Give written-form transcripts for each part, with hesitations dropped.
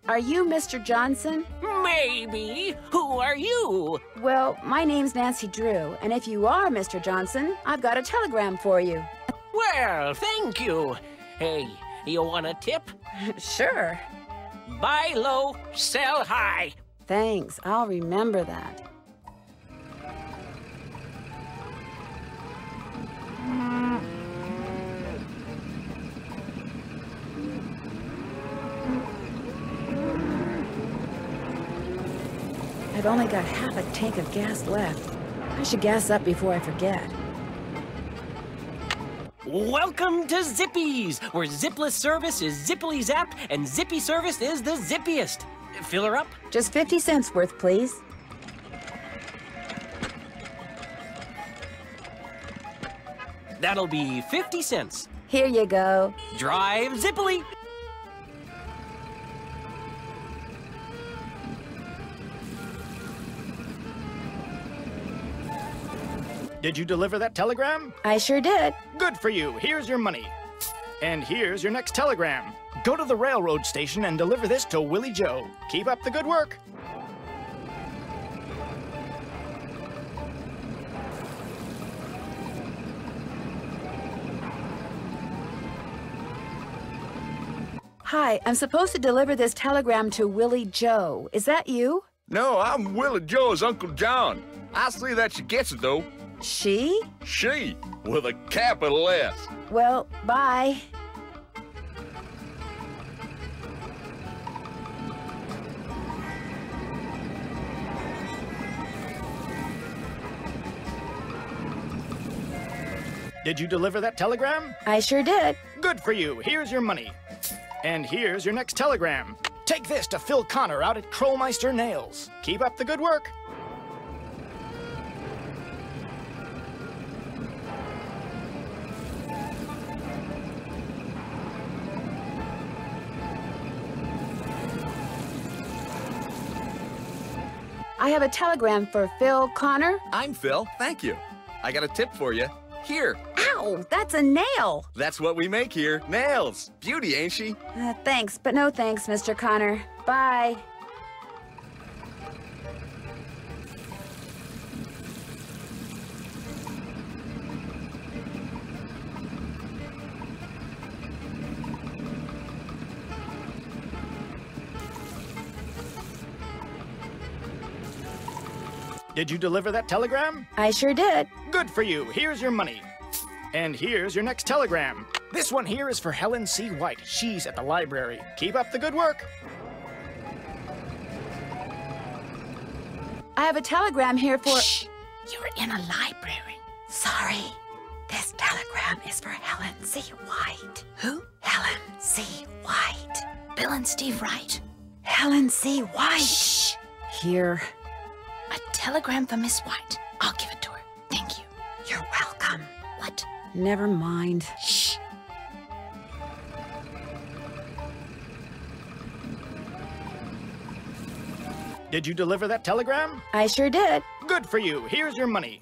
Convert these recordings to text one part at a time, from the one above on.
Are you Mr. Johnson? Maybe. Who are you? Well, my name's Nancy Drew, and if you are Mr. Johnson, I've got a telegram for you. Well, thank you. Hey, you want a tip? Sure. Buy low, sell high. Thanks, I'll remember that. I've only got half a tank of gas left. I should gas up before I forget. Welcome to Zippy's, where zipless service is zippily zapped and zippy service is the zippiest. Fill her up? Just 50 cents worth, please. That'll be 50 cents. Here you go. Drive zippily. Did you deliver that telegram? I sure did. Good for you. Here's your money. And here's your next telegram. Go to the railroad station and deliver this to Willie Joe. Keep up the good work. Hi, I'm supposed to deliver this telegram to Willie Joe. Is that you? No, I'm Willie Joe's Uncle John. I see that she gets it, though. She? She, with a capital S. Well, bye. Did you deliver that telegram? I sure did. Good for you. Here's your money. And here's your next telegram. Take this to Phil Connor out at Krolmeister Nails. Keep up the good work. I have a telegram for Phil Connor. I'm Phil, thank you. I got a tip for you. Here. Ow, that's a nail. That's what we make here. Nails. Beauty, ain't she? Thanks, but no thanks, Mr. Connor. Bye. Did you deliver that telegram? I sure did. Good for you. Here's your money. And here's your next telegram. This one here is for Helen C. White. She's at the library. Keep up the good work. I have a telegram here for... Shh! You're in a library. Sorry. This telegram is for Helen C. White. Who? Helen C. White. Bill and Steve Wright. Helen C. White. Shh! Here. A telegram for Miss White. I'll give it to her. Thank you. You're welcome. What? Never mind. Shh! Did you deliver that telegram? I sure did. Good for you. Here's your money.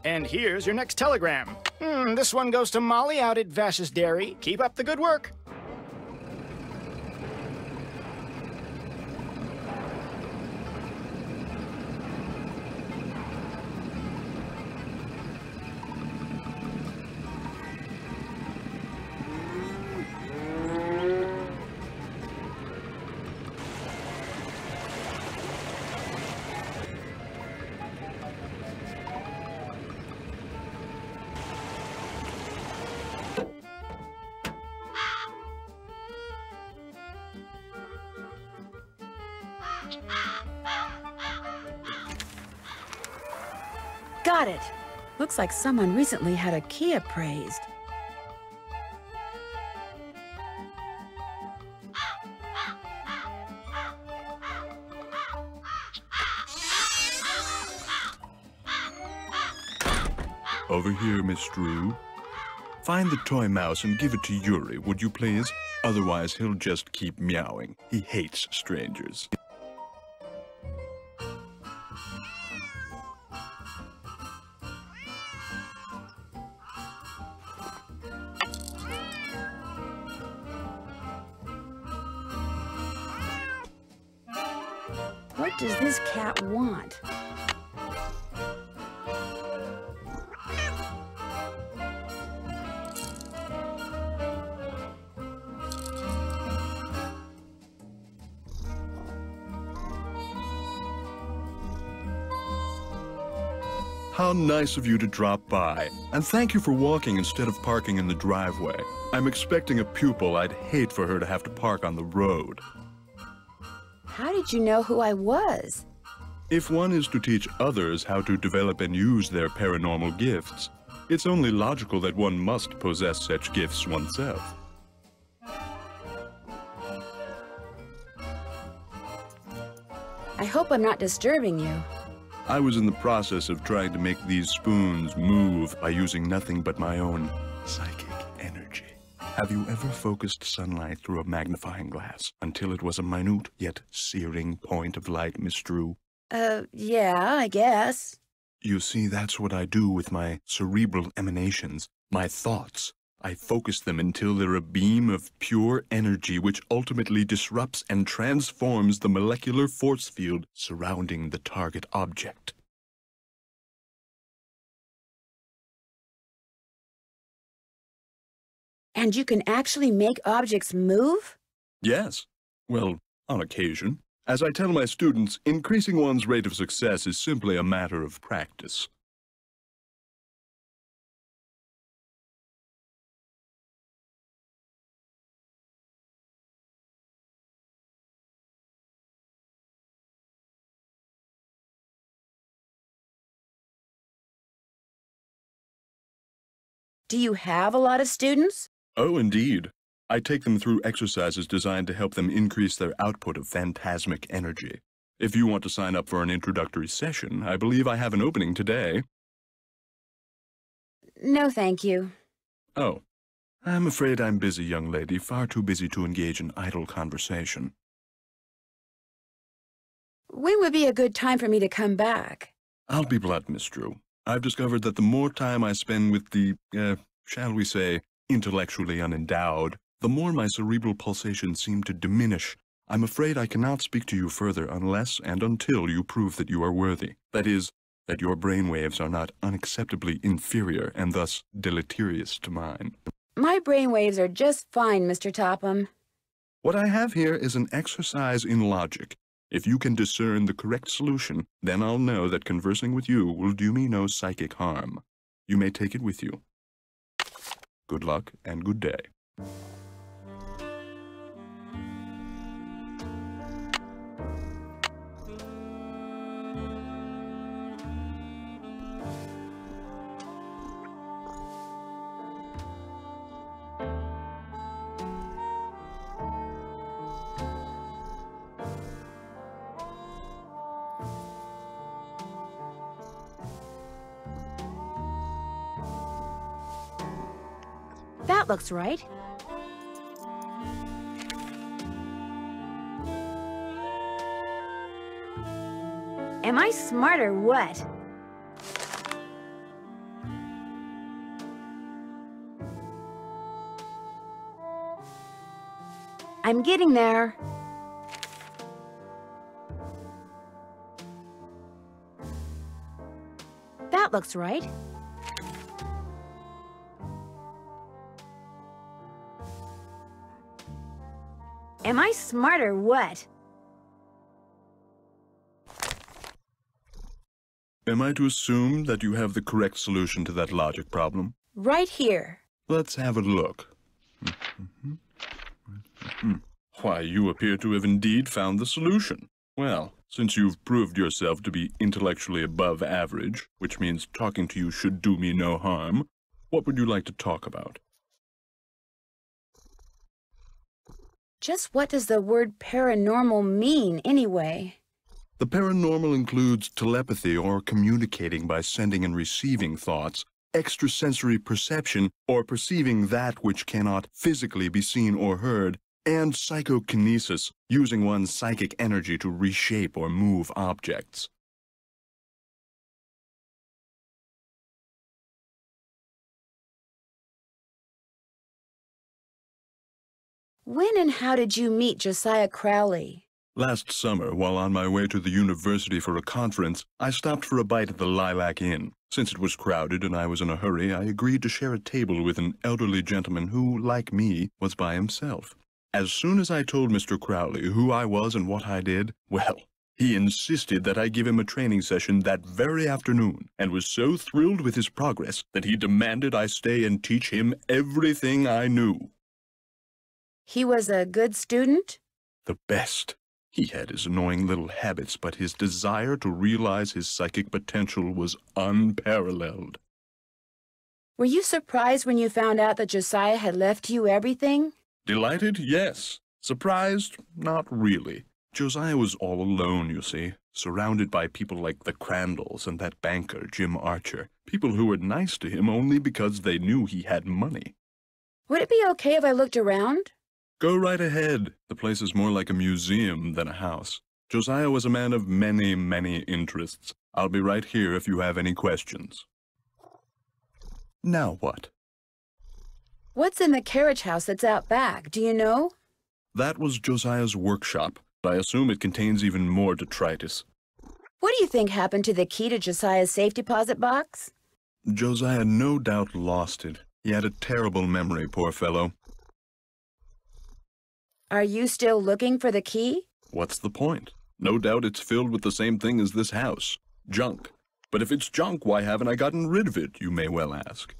And here's your next telegram. This one goes to Molly out at Vash's Dairy. Keep up the good work. Got it. Looks like someone recently had a key appraised. Over here, Miss Drew. Find the toy mouse and give it to Yuri, would you please? Otherwise, he'll just keep meowing. He hates strangers. What does this cat want? How nice of you to drop by. And thank you for walking instead of parking in the driveway. I'm expecting a pupil. I'd hate for her to have to park on the road. How did you know who I was? If one is to teach others how to develop and use their paranormal gifts, it's only logical that one must possess such gifts oneself. I hope I'm not disturbing you. I was in the process of trying to make these spoons move by using nothing but my own psychic energy. Have you ever focused sunlight through a magnifying glass until it was a minute yet searing point of light, Miss Drew? Yeah, I guess. You see, that's what I do with my cerebral emanations, my thoughts. I focus them until they're a beam of pure energy which ultimately disrupts and transforms the molecular force field surrounding the target object. And you can actually make objects move? Yes. Well, on occasion. As I tell my students, increasing one's rate of success is simply a matter of practice. Do you have a lot of students? Oh, indeed. I take them through exercises designed to help them increase their output of phantasmic energy. If you want to sign up for an introductory session, I believe I have an opening today. No, thank you. Oh, I'm afraid I'm busy, young lady, far too busy to engage in idle conversation. When would be a good time for me to come back? I'll be blunt, Miss Drew. I've discovered that the more time I spend with the, shall we say, intellectually unendowed, the more my cerebral pulsations seem to diminish. I'm afraid I cannot speak to you further unless and until you prove that you are worthy. That is, that your brainwaves are not unacceptably inferior and thus deleterious to mine. My brainwaves are just fine, Mr. Topham. What I have here is an exercise in logic. If you can discern the correct solution, then I'll know that conversing with you will do me no psychic harm. You may take it with you. Good luck and good day. That looks right. Am I smart or what? I'm getting there. That looks right. Am I smart or what? Am I to assume that you have the correct solution to that logic problem? Right here. Let's have a look. Why, you appear to have indeed found the solution. Well, since you've proved yourself to be intellectually above average, which means talking to you should do me no harm, what would you like to talk about? Just what does the word paranormal mean, anyway? The paranormal includes telepathy, or communicating by sending and receiving thoughts, extrasensory perception, or perceiving that which cannot physically be seen or heard, and psychokinesis, using one's psychic energy to reshape or move objects. When and how did you meet Josiah Crowley? Last summer, while on my way to the university for a conference, I stopped for a bite at the Lilac Inn. Since it was crowded and I was in a hurry, I agreed to share a table with an elderly gentleman who, like me, was by himself. As soon as I told Mr. Crowley who I was and what I did, well, he insisted that I give him a training session that very afternoon, and was so thrilled with his progress that he demanded I stay and teach him everything I knew. He was a good student? The best. He had his annoying little habits, but his desire to realize his psychic potential was unparalleled. Were you surprised when you found out that Josiah had left you everything? Delighted? Yes. Surprised? Not really. Josiah was all alone, you see, surrounded by people like the Crandalls and that banker, Jim Archer. People who were nice to him only because they knew he had money. Would it be okay if I looked around? Go right ahead. The place is more like a museum than a house. Josiah was a man of many, many interests. I'll be right here if you have any questions. Now what? What's in the carriage house that's out back, do you know? That was Josiah's workshop. I assume it contains even more detritus. What do you think happened to the key to Josiah's safe deposit box? Josiah no doubt lost it. He had a terrible memory, poor fellow. Are you still looking for the key? What's the point? No doubt it's filled with the same thing as this house. Junk. But if it's junk, why haven't I gotten rid of it, you may well ask.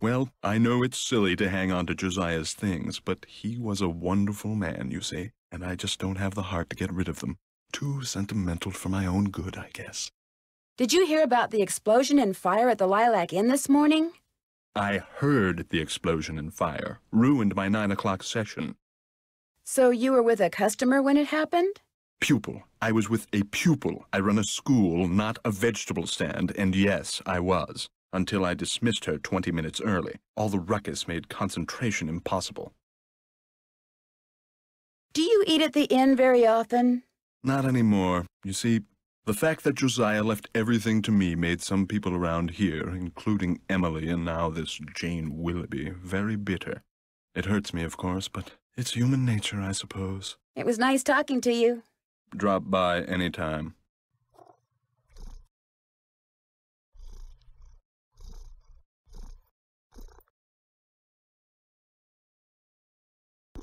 Well, I know it's silly to hang on to Josiah's things, but he was a wonderful man, you see, and I just don't have the heart to get rid of them. Too sentimental for my own good, I guess. Did you hear about the explosion and fire at the Lilac Inn this morning? I heard the explosion and fire. Ruined my 9 o'clock session. So you were with a customer when it happened? Pupil. I was with a pupil. I run a school, not a vegetable stand, and yes, I was. Until I dismissed her 20 minutes early. All the ruckus made concentration impossible. Do you eat at the inn very often? Not anymore. You see, the fact that Josiah left everything to me made some people around here, including Emily and now this Jane Willoughby, very bitter. It hurts me, of course, but it's human nature, I suppose. It was nice talking to you. Drop by any time.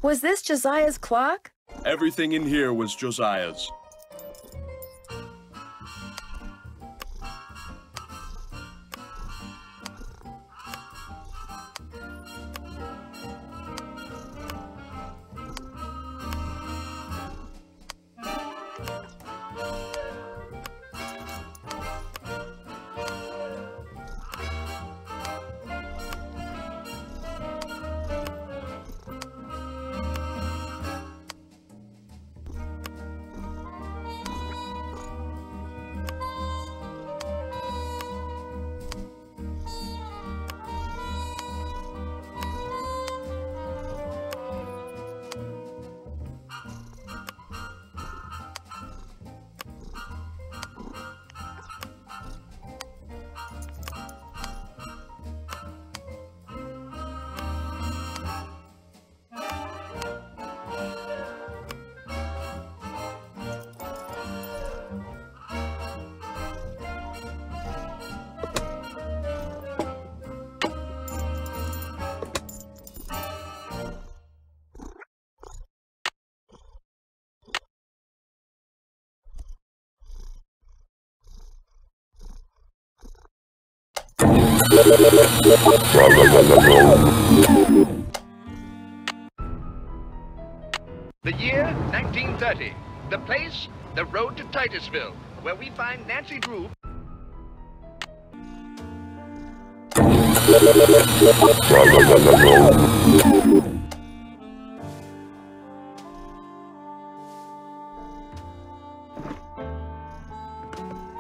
Was this Josiah's clock? Everything in here was Josiah's. The year 1930. The place, the road to Titusville, where we find Nancy Drew.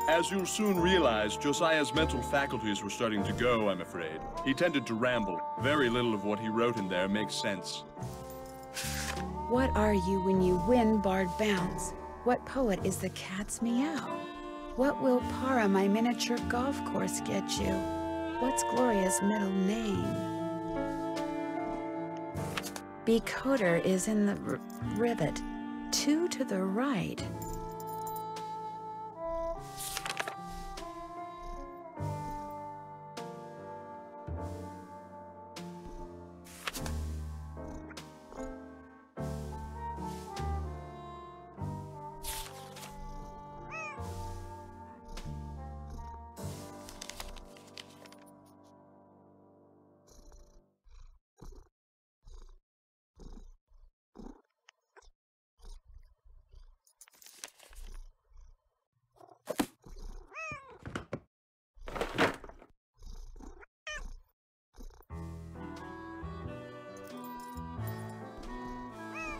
As you'll soon realize, Josiah's mental faculties were starting to go, I'm afraid. He tended to ramble. Very little of what he wrote in there makes sense. What are you when you win barred bounds? What poet is the cat's meow? What will Para, my miniature golf course, get you? What's Gloria's middle name? Becoder is in the rivet. 2 to the right.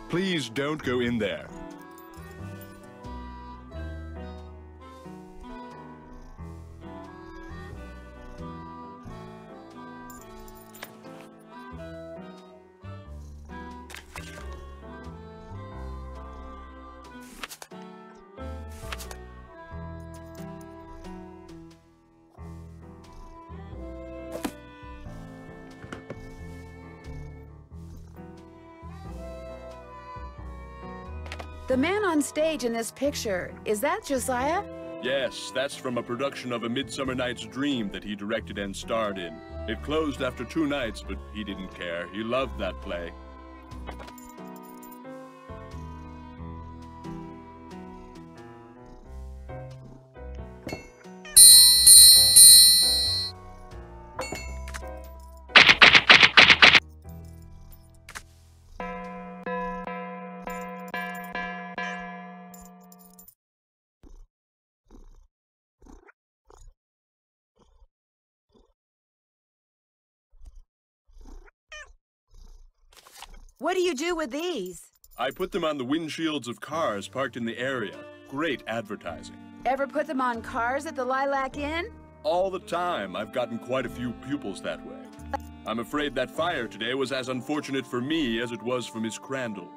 Please don't go in there. The man on stage in this picture, is that Josiah? Yes, that's from a production of A Midsummer Night's Dream that he directed and starred in. It closed after 2 nights, but he didn't care. He loved that play. What do you do with these? I put them on the windshields of cars parked in the area. Great advertising. Ever put them on cars at the Lilac Inn? All the time. I've gotten quite a few pupils that way. I'm afraid that fire today was as unfortunate for me as it was for Miss Crandall.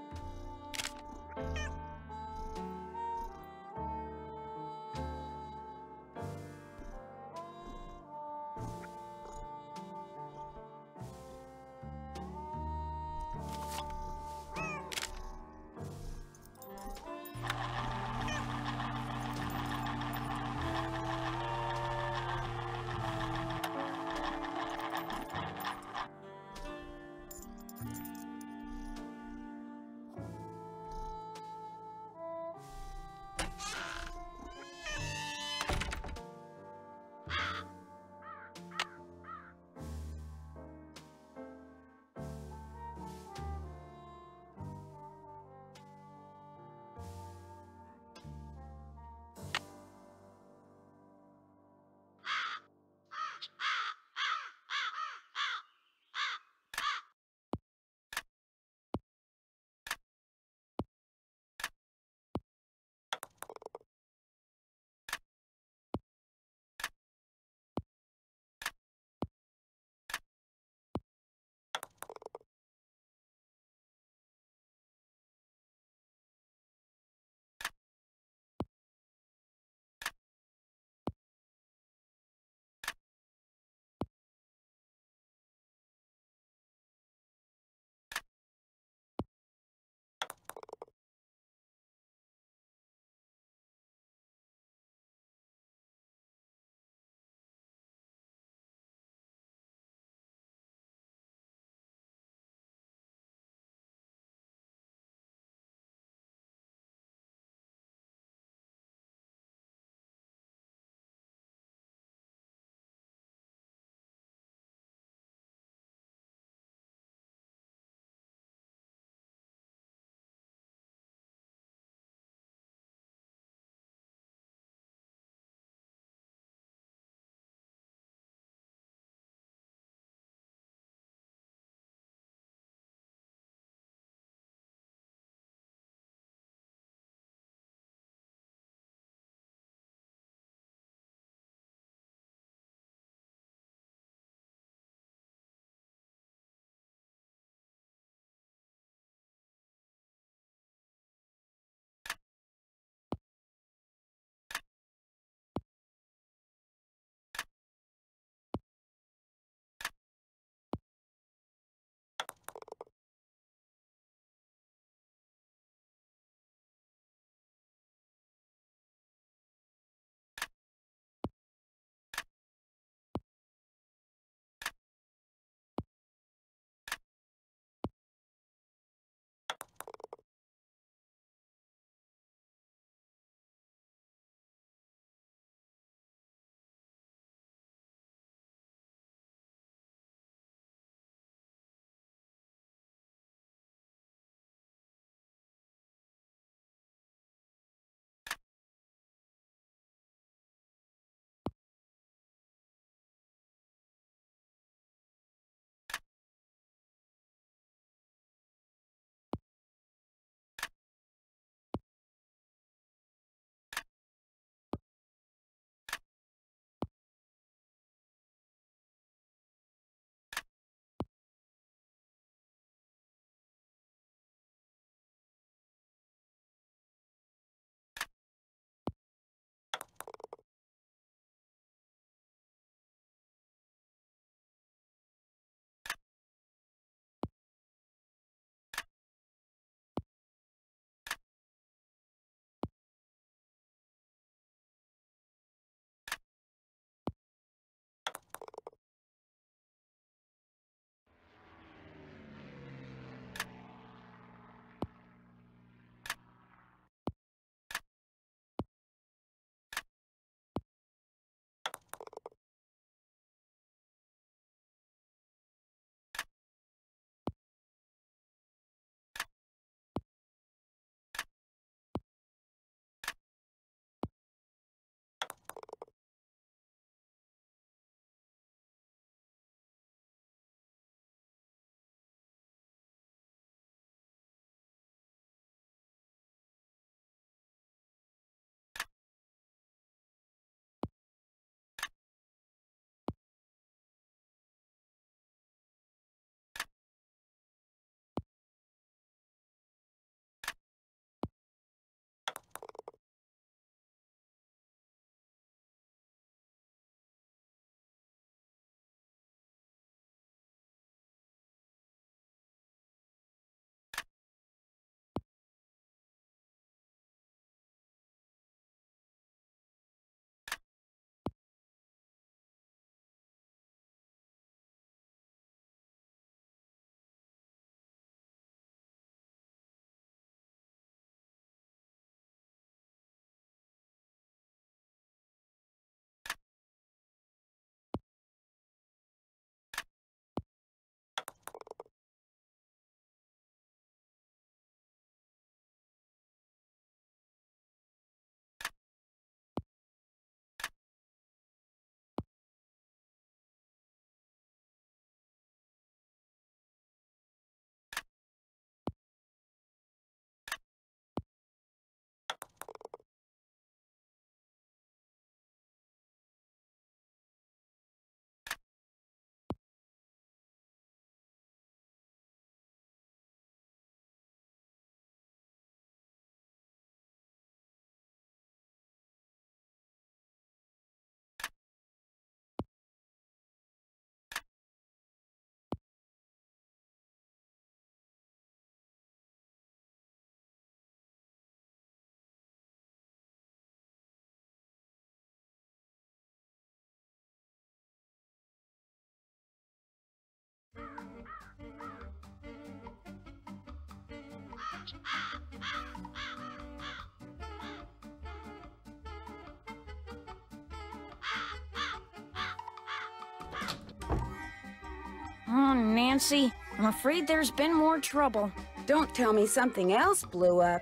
Oh, Nancy, I'm afraid there's been more trouble. Don't tell me something else blew up.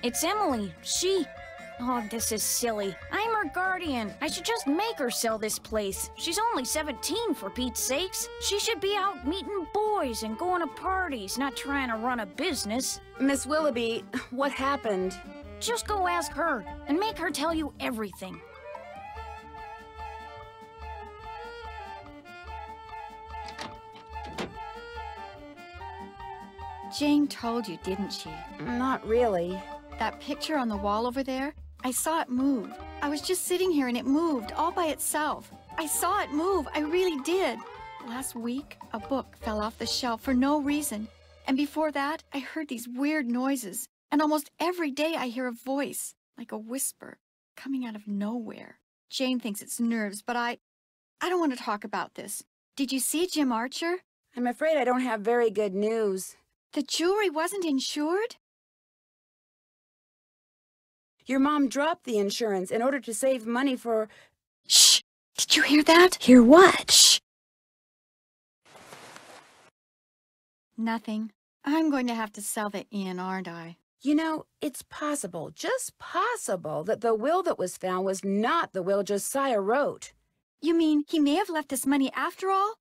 It's Emily. She... Oh, this is silly. I'm her guardian. I should just make her sell this place. She's only 17, for Pete's sakes. She should be out meeting boys and going to parties, not trying to run a business. Miss Willoughby, what happened? Just go ask her, and make her tell you everything. Jane told you, didn't she? Not really. That picture on the wall over there? I saw it move. I was just sitting here and it moved all by itself. I saw it move. I really did. Last week, a book fell off the shelf for no reason. And before that, I heard these weird noises. And almost every day I hear a voice, like a whisper, coming out of nowhere. Jane thinks it's nerves, but I don't want to talk about this. Did you see Jim Archer? I'm afraid I don't have very good news. The jewelry wasn't insured? Your mom dropped the insurance in order to save money for... Shh! Did you hear that? Hear what? Shh! Nothing. I'm going to have to sell the inn, aren't I? You know, it's possible, just possible, that the will that was found was not the will Josiah wrote. You mean he may have left us money after all?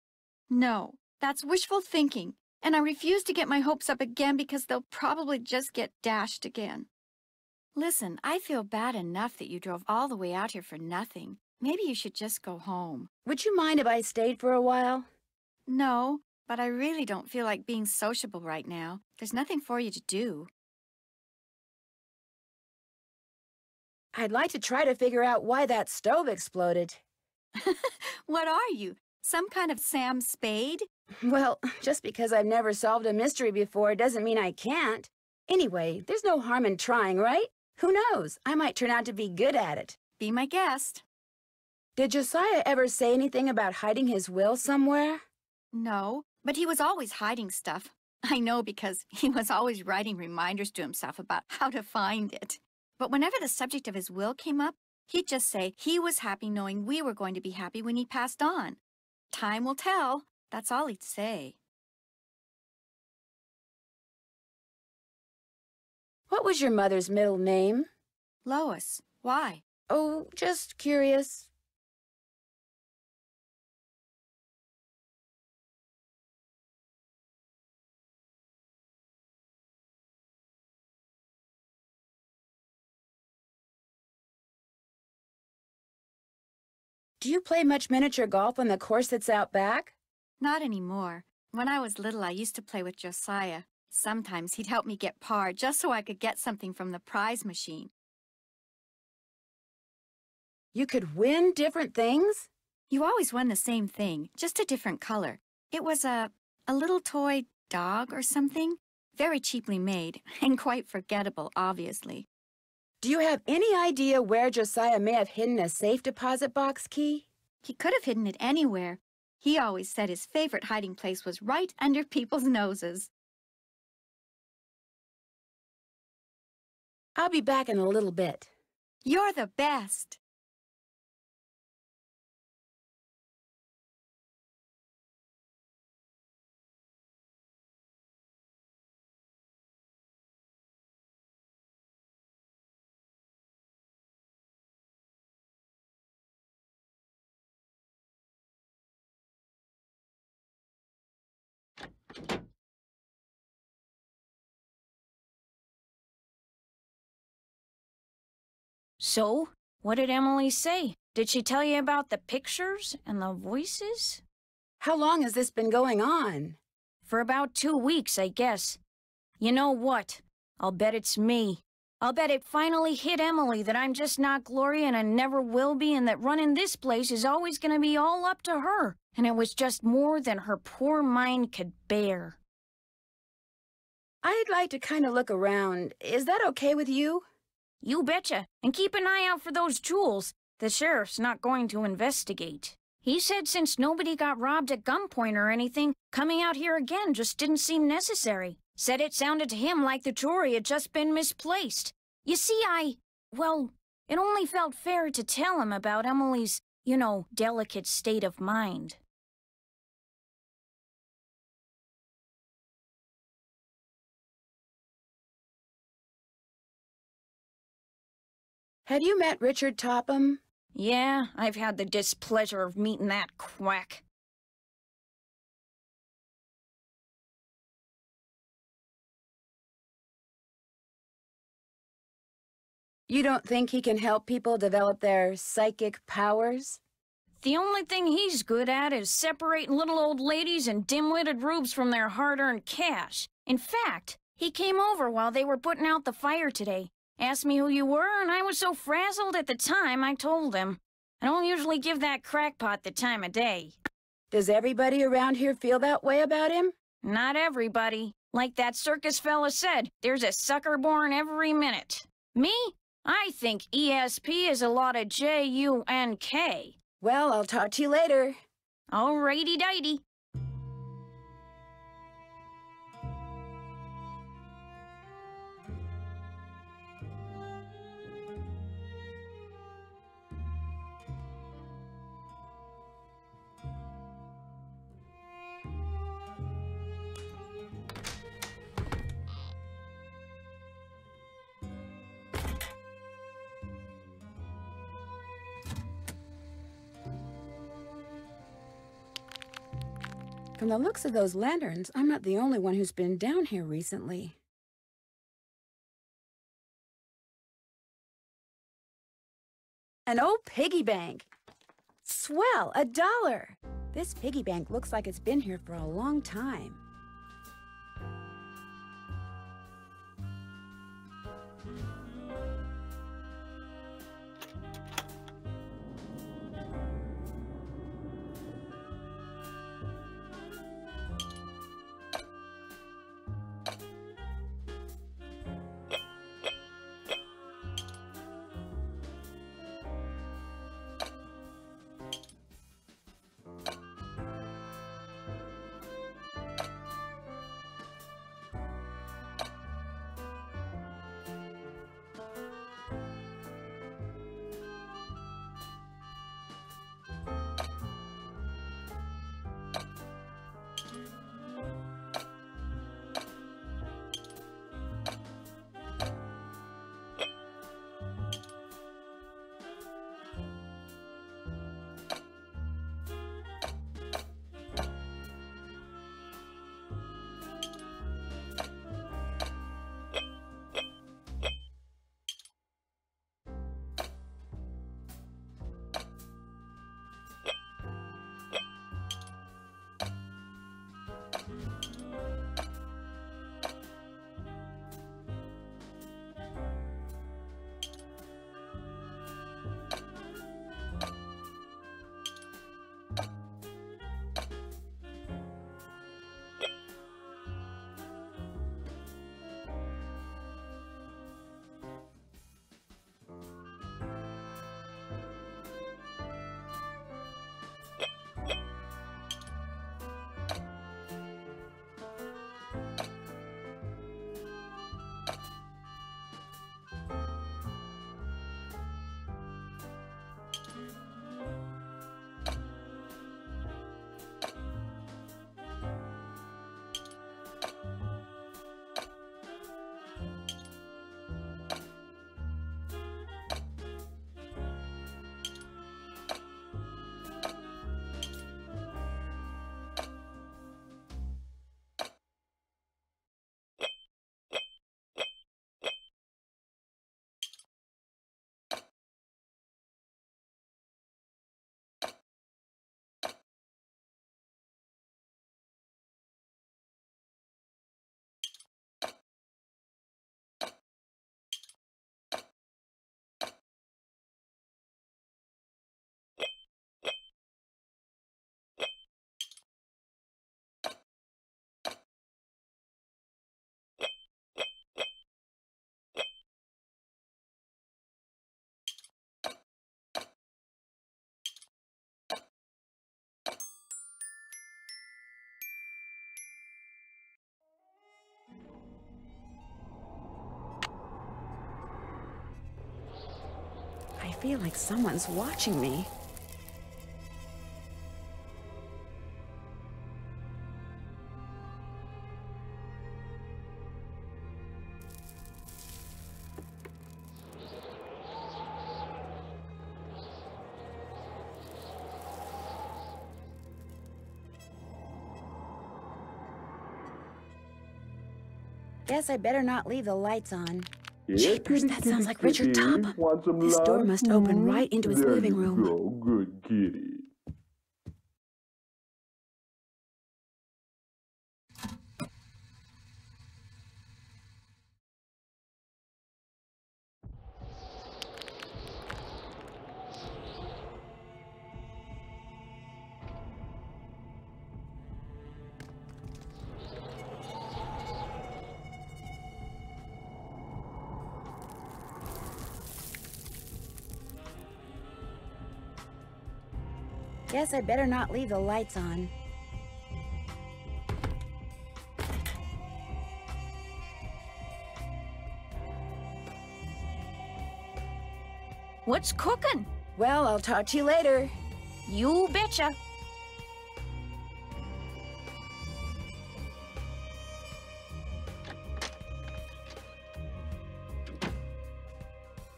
No, that's wishful thinking. And I refuse to get my hopes up again because they'll probably just get dashed again. Listen, I feel bad enough that you drove all the way out here for nothing. Maybe you should just go home. Would you mind if I stayed for a while? No, but I really don't feel like being sociable right now. There's nothing for you to do. I'd like to try to figure out why that stove exploded. What are you? Some kind of Sam Spade? Well, just because I've never solved a mystery before doesn't mean I can't. Anyway, there's no harm in trying, right? Who knows? I might turn out to be good at it. Be my guest. Did Josiah ever say anything about hiding his will somewhere? No, but he was always hiding stuff. I know because he was always writing reminders to himself about how to find it. But whenever the subject of his will came up, he'd just say he was happy knowing we were going to be happy when he passed on. Time will tell. That's all he'd say. What was your mother's middle name? Lois. Why? Oh, just curious. Do you play much miniature golf on the course that's out back? Not anymore. When I was little, I used to play with Josiah. Sometimes he'd help me get par just so I could get something from the prize machine. You could win different things? You always won the same thing, just a different color. It was a little toy dog or something. Very cheaply made, and quite forgettable, obviously. Do you have any idea where Josiah may have hidden a safe deposit box key? He could have hidden it anywhere. He always said his favorite hiding place was right under people's noses. I'll be back in a little bit. You're the best. So, what did Emily say? Did she tell you about the pictures and the voices? How long has this been going on? For about 2 weeks, I guess. You know what? I'll bet it's me. I'll bet it finally hit Emily that I'm just not Gloria and I never will be, and that running this place is always gonna be all up to her. And it was just more than her poor mind could bear. I'd like to kind of look around. Is that okay with you? You betcha. And keep an eye out for those jewels. The sheriff's not going to investigate. He said since nobody got robbed at gunpoint or anything, coming out here again just didn't seem necessary. Said it sounded to him like the jewelry had just been misplaced. You see, well, it only felt fair to tell him about Emily's, delicate state of mind. Have you met Richard Topham? Yeah, I've had the displeasure of meeting that quack. You don't think he can help people develop their psychic powers? The only thing he's good at is separating little old ladies and dim-witted rubes from their hard-earned cash. In fact, he came over while they were putting out the fire today, asked me who you were, and I was so frazzled at the time I told him. I don't usually give that crackpot the time of day. Does everybody around here feel that way about him? Not everybody. Like that circus fella said, there's a sucker born every minute. Me? I think ESP is a lot of J-U-N-K. Well, I'll talk to you later. Alrighty-dighty. From the looks of those lanterns, I'm not the only one who's been down here recently. An old piggy bank. Swell, $1. This piggy bank looks like it's been here for a long time. feel like someone's watching me. Guess I better not leave the lights on. Jeepers, that sounds like Richard Topham. This door must open right into his living room. Go, good kitty. Guess I better not leave the lights on. What's cooking? Well, I'll talk to you later. You betcha.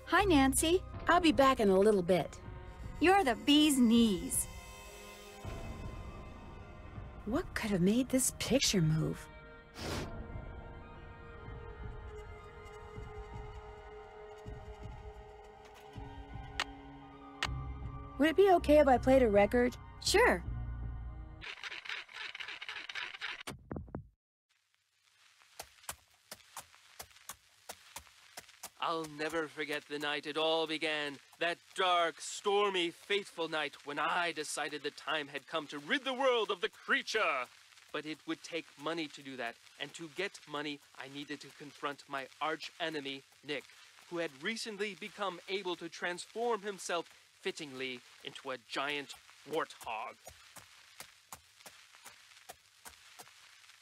Hi, Nancy. I'll be back in a little bit. You're the bee's knees. What could have made this picture move? Would it be okay if I played a record? Sure. I'll never forget the night it all began. That dark, stormy, fateful night when I decided the time had come to rid the world of the creature. But it would take money to do that, and to get money, I needed to confront my arch enemy, Nick, who had recently become able to transform himself fittingly into a giant warthog.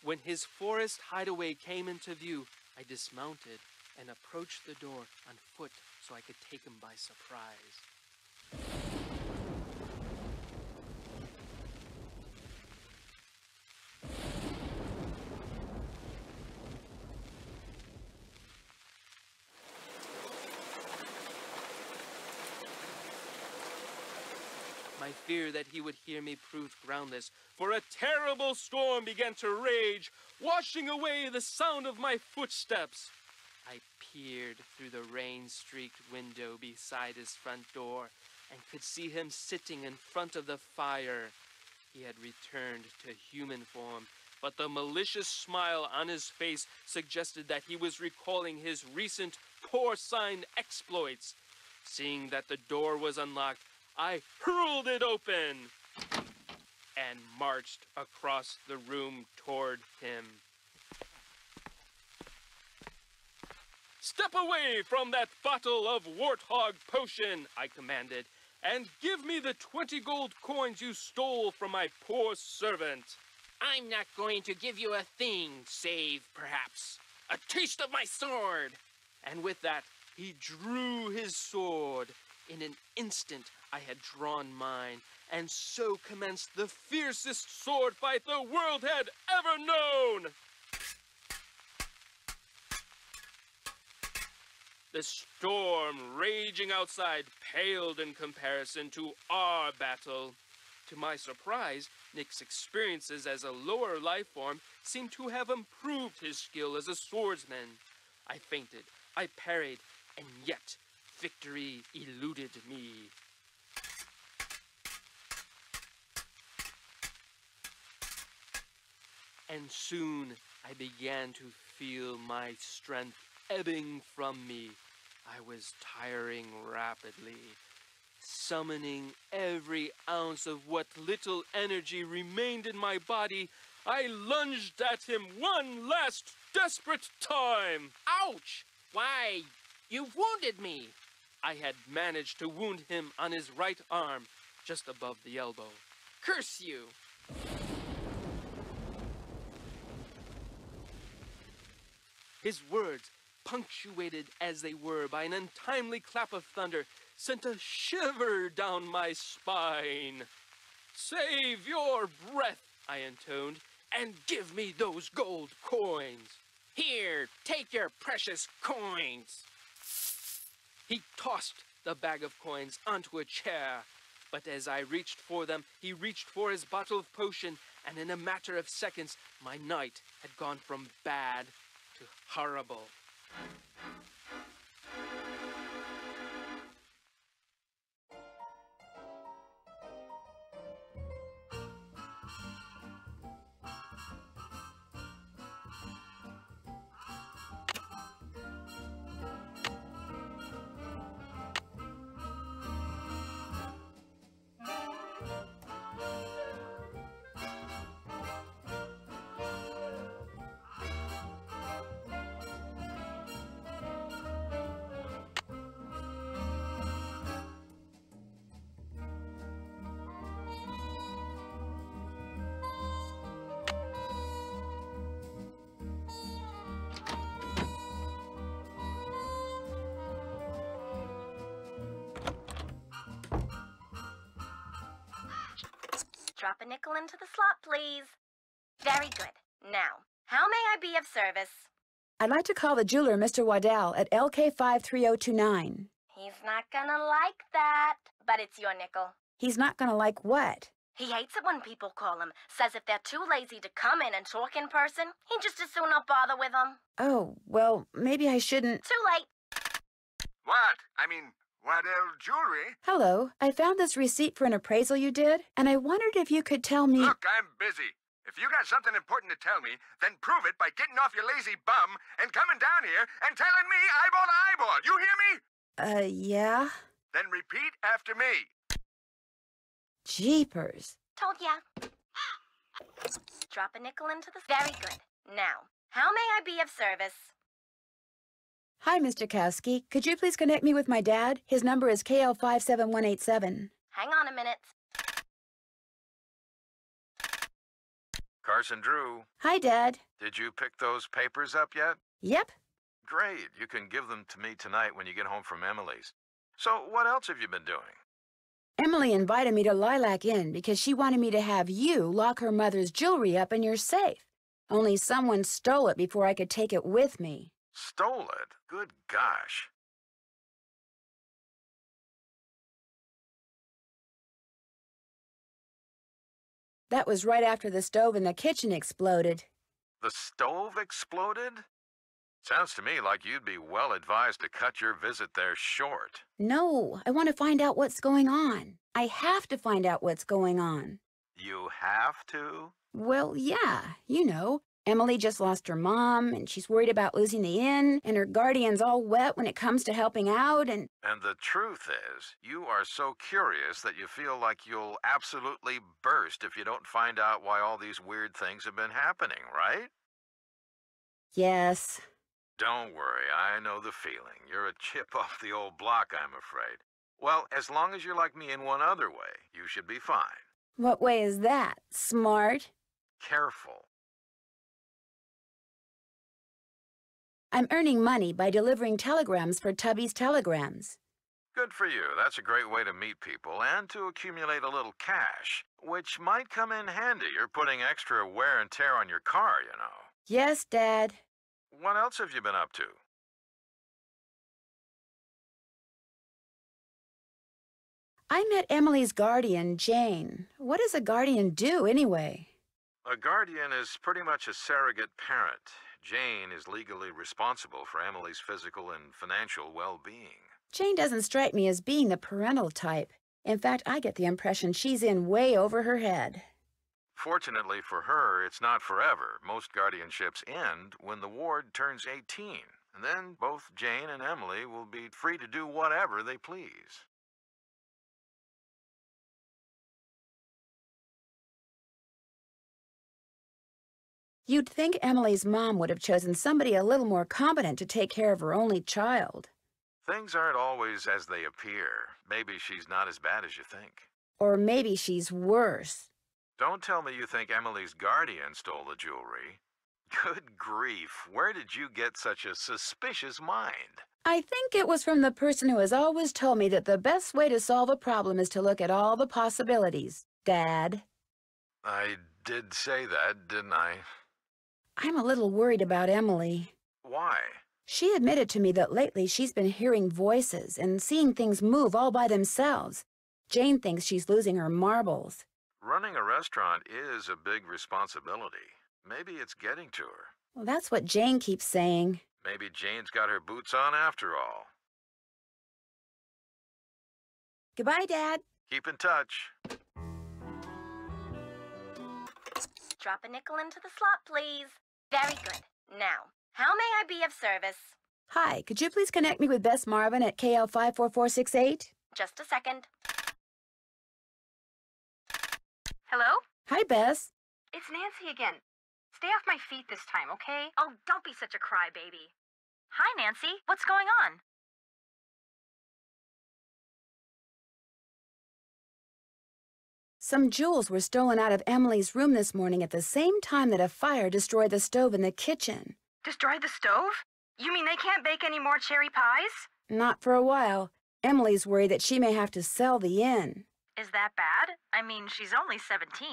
When his forest hideaway came into view, I dismounted and approached the door on foot so I could take him by surprise. My fear that he would hear me proved groundless, for a terrible storm began to rage, washing away the sound of my footsteps. I peered through the rain-streaked window beside his front door and could see him sitting in front of the fire. He had returned to human form, but the malicious smile on his face suggested that he was recalling his recent porcine exploits. Seeing that the door was unlocked, I hurled it open and marched across the room toward him. "Step away from that bottle of warthog potion," I commanded, "and give me the 20 gold coins you stole from my poor servant." "I'm not going to give you a thing, save, perhaps, a taste of my sword." And with that, he drew his sword. In an instant, I had drawn mine, and so commenced the fiercest sword fight the world had ever known. The storm raging outside paled in comparison to our battle. To my surprise, Nick's experiences as a lower life form seemed to have improved his skill as a swordsman. I feinted, I parried, and yet victory eluded me. And soon I began to feel my strength ebbing from me. I was tiring rapidly. Summoning every ounce of what little energy remained in my body, I lunged at him one last desperate time. Ouch! Why, you wounded me! I had managed to wound him on his right arm, just above the elbow. Curse you! His words, punctuated as they were by an untimely clap of thunder, sent a shiver down my spine. "Save your breath," I intoned, "and give me those gold coins." "Here, take your precious coins." He tossed the bag of coins onto a chair, but as I reached for them, he reached for his bottle of potion, and in a matter of seconds, my night had gone from bad to horrible. Drop a nickel into the slot, please. Very good. Now, how may I be of service? I'd like to call the jeweler, Mr. Waddell, at LK53029. He's not gonna like that, but it's your nickel. He's not gonna like what? He hates it when people call him. Says if they're too lazy to come in and talk in person, he'd just as soon not bother with them. Oh, well, maybe I shouldn't. Too late. What? Waddell Jewelry? Hello, I found this receipt for an appraisal you did, and I wondered if you could tell me... Look, I'm busy. If you got something important to tell me, then prove it by getting off your lazy bum and coming down here and telling me eyeball to eyeball. You hear me? Yeah? Then repeat after me. Jeepers. Told ya. Drop a nickel into the... Very good. Now, how may I be of service? Hi, Mr. Kowski. Could you please connect me with my dad? His number is KL57187. Hang on a minute. Carson Drew. Hi, Dad. Did you pick those papers up yet? Yep. Great. You can give them to me tonight when you get home from Emily's. So what else have you been doing? Emily invited me to Lilac Inn because she wanted me to have you lock her mother's jewelry up in your safe. Only someone stole it before I could take it with me. Stole it? Good gosh. That was right after the stove in the kitchen exploded. The stove exploded? Sounds to me like you'd be well advised to cut your visit there short. No, I want to find out what's going on. I have to find out what's going on. You have to? Well, yeah, you know. Emily just lost her mom, and she's worried about losing the inn, and her guardian's all wet when it comes to helping out, and... And the truth is, you are so curious that you feel like you'll absolutely burst if you don't find out why all these weird things have been happening, right? Yes. Don't worry, I know the feeling. You're a chip off the old block, I'm afraid. Well, as long as you're like me in one other way, you should be fine. What way is that? Smart? Careful. I'm earning money by delivering telegrams for Tubby's Telegrams. Good for you. That's a great way to meet people and to accumulate a little cash, which might come in handy. You're putting extra wear and tear on your car, you know. Yes, Dad. What else have you been up to? I met Emily's guardian, Jane. What does a guardian do, anyway? A guardian is pretty much a surrogate parent. Jane is legally responsible for Emily's physical and financial well-being. Jane doesn't strike me as being the parental type. In fact, I get the impression she's in way over her head. Fortunately for her, it's not forever. Most guardianships end when the ward turns 18. And then both Jane and Emily will be free to do whatever they please. You'd think Emily's mom would have chosen somebody a little more competent to take care of her only child. Things aren't always as they appear. Maybe she's not as bad as you think. Or maybe she's worse. Don't tell me you think Emily's guardian stole the jewelry. Good grief, where did you get such a suspicious mind? I think it was from the person who has always told me that the best way to solve a problem is to look at all the possibilities, Dad. I did say that, didn't I? I'm a little worried about Emily. Why? She admitted to me that lately she's been hearing voices and seeing things move all by themselves. Jane thinks she's losing her marbles. Running a restaurant is a big responsibility. Maybe it's getting to her. Well, that's what Jane keeps saying. Maybe Jane's got her boots on after all. Goodbye, Dad. Keep in touch. Drop a nickel into the slot, please. Very good. Now, how may I be of service? Hi, could you please connect me with Bess Marvin at KL54468? Just a second. Hello? Hi, Bess. It's Nancy again. Stay off my feet this time, okay? Oh, don't be such a crybaby. Hi, Nancy. What's going on? Some jewels were stolen out of Emily's room this morning at the same time that a fire destroyed the stove in the kitchen. Destroyed the stove? You mean they can't bake any more cherry pies? Not for a while. Emily's worried that she may have to sell the inn. Is that bad? I mean, she's only 17.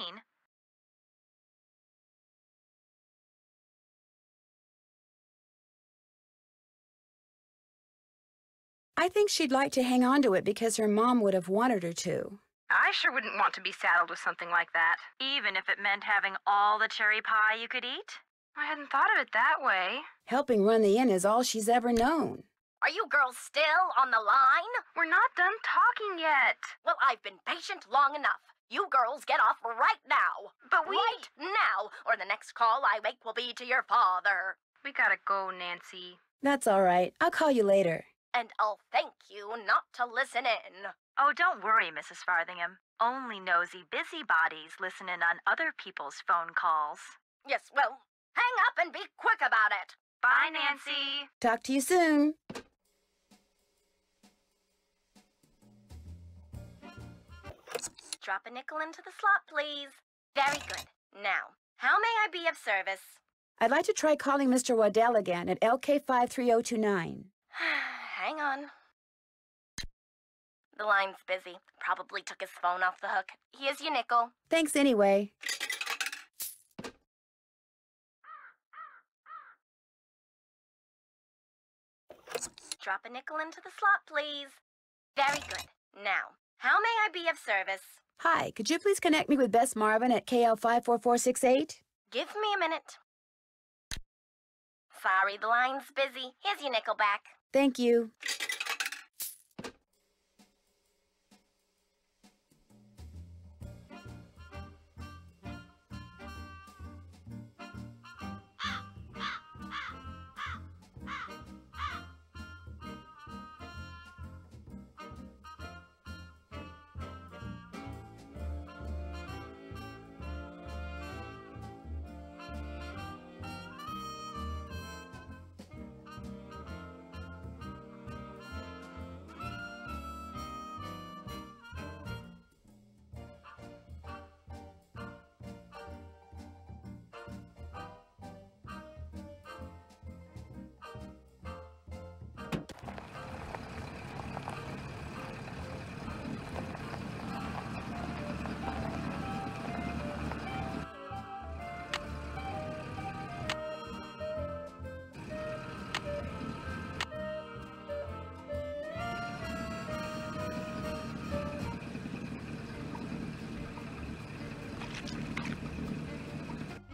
I think she'd like to hang on to it because her mom would have wanted her to. I sure wouldn't want to be saddled with something like that. Even if it meant having all the cherry pie you could eat? I hadn't thought of it that way. Helping run the inn is all she's ever known. Are you girls still on the line? We're not done talking yet. Well, I've been patient long enough. You girls get off right now. But we... Right now, or the next call I make will be to your father. We gotta go, Nancy. That's all right. I'll call you later. And I'll thank you not to listen in. Oh, don't worry, Mrs. Farthingham. Only nosy busybodies listen in on other people's phone calls. Yes, well, hang up and be quick about it. Bye, Nancy. Talk to you soon. Drop a nickel into the slot, please. Very good. Now, how may I be of service? I'd like to try calling Mr. Waddell again at LK53029. Hang on. The line's busy. Probably took his phone off the hook. Here's your nickel. Thanks anyway. Drop a nickel into the slot, please. Very good. Now, how may I be of service? Hi, could you please connect me with Bess Marvin at KL54468? Give me a minute. Sorry, the line's busy. Here's your nickel back. Thank you.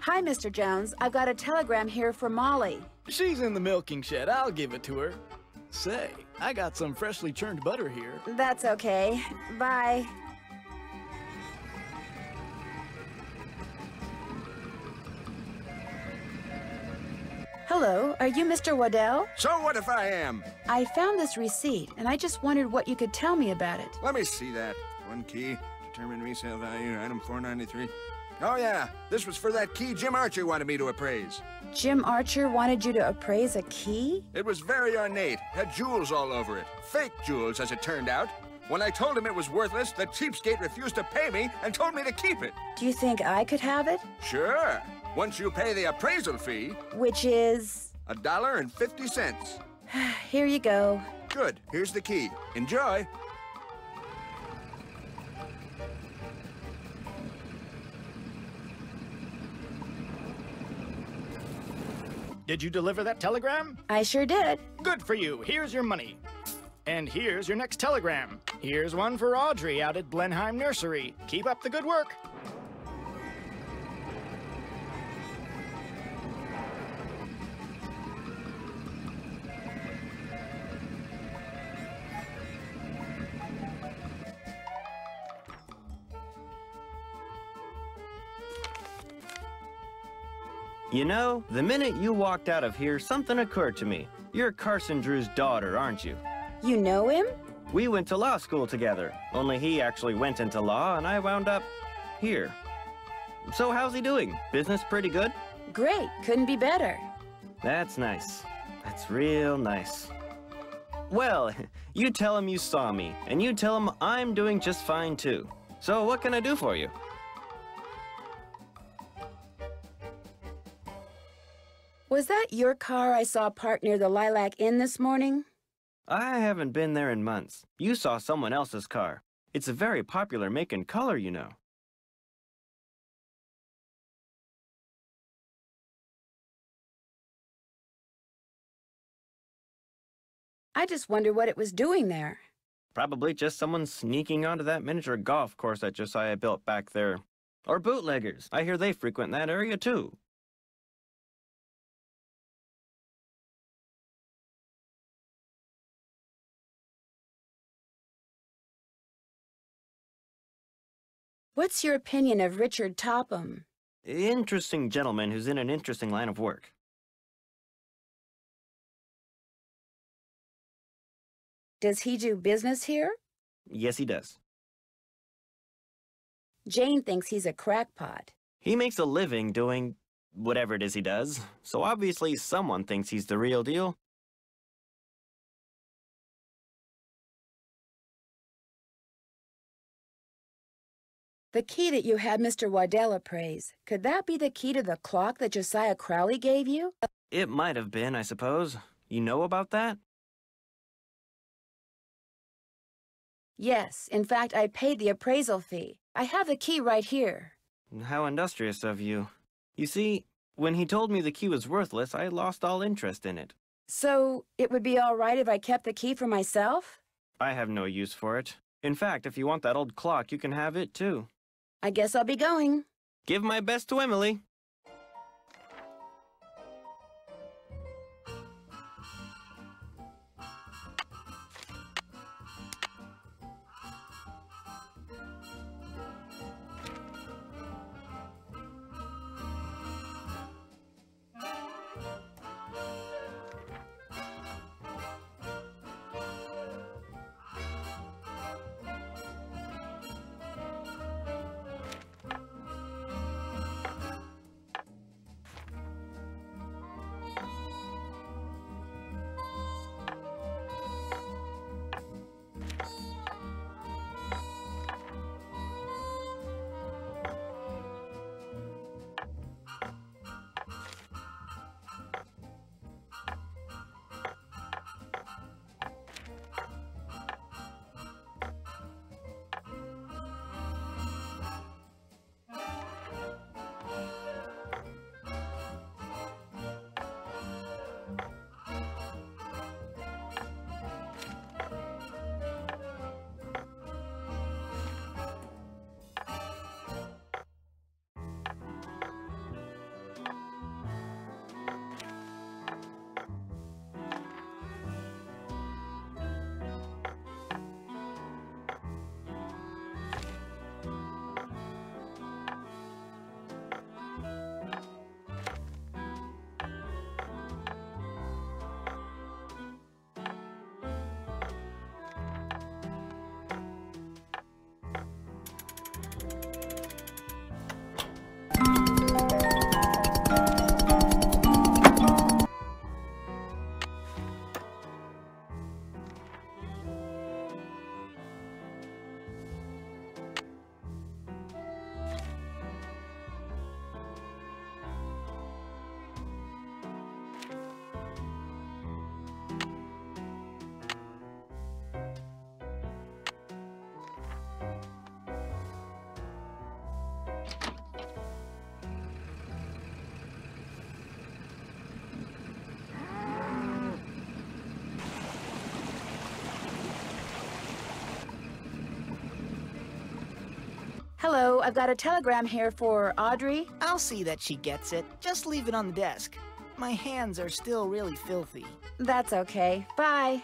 Hi, Mr. Jones. I've got a telegram here for Molly. She's in the milking shed. I'll give it to her. Say, I got some freshly churned butter here. That's okay. Bye. Hello, are you Mr. Waddell? So what if I am? I found this receipt, and I just wondered what you could tell me about it. Let me see that. One key, determined resale value, item 493. Oh yeah, this was for that key Jim Archer wanted me to appraise. Jim Archer wanted you to appraise a key? It was very ornate, had jewels all over it. Fake jewels, as it turned out. When I told him it was worthless, the cheapskate refused to pay me and told me to keep it. Do you think I could have it? Sure. once you pay the appraisal fee. Which is? $1.50. Here you go. Good. Here's the key. Enjoy. Did you deliver that telegram? I sure did. Good for you. Here's your money. And here's your next telegram. Here's one for Audrey out at Blenheim Nursery. Keep up the good work. You know, the minute you walked out of here, something occurred to me. You're Carson Drew's daughter, aren't you? You know him? We went to law school together, only he actually went into law and I wound up here. So how's he doing? Business pretty good? Great, couldn't be better. That's nice. That's real nice. Well, you tell him you saw me, and you tell him I'm doing just fine too. So what can I do for you? Was that your car I saw parked near the Lilac Inn this morning? I haven't been there in months. You saw someone else's car. It's a very popular make and color, you know. I just wonder what it was doing there. Probably just someone sneaking onto that miniature golf course that Josiah built back there. Or bootleggers. I hear they frequent that area too. What's your opinion of Richard Topham? Interesting gentleman who's in an interesting line of work. Does he do business here? Yes, he does. Jane thinks he's a crackpot. He makes a living doing whatever it is he does, so obviously someone thinks he's the real deal. The key that you had Mr. Waddell appraise, could that be the key to the clock that Josiah Crowley gave you? It might have been, I suppose. You know about that? Yes, in fact, I paid the appraisal fee. I have the key right here. How industrious of you. You see, when he told me the key was worthless, I lost all interest in it. So, it would be all right if I kept the key for myself? I have no use for it. In fact, if you want that old clock, you can have it too. I guess I'll be going. Give my best to Emily. Hello, I've got a telegram here for Audrey. I'll see that she gets it. Just leave it on the desk. My hands are still really filthy. That's okay. Bye.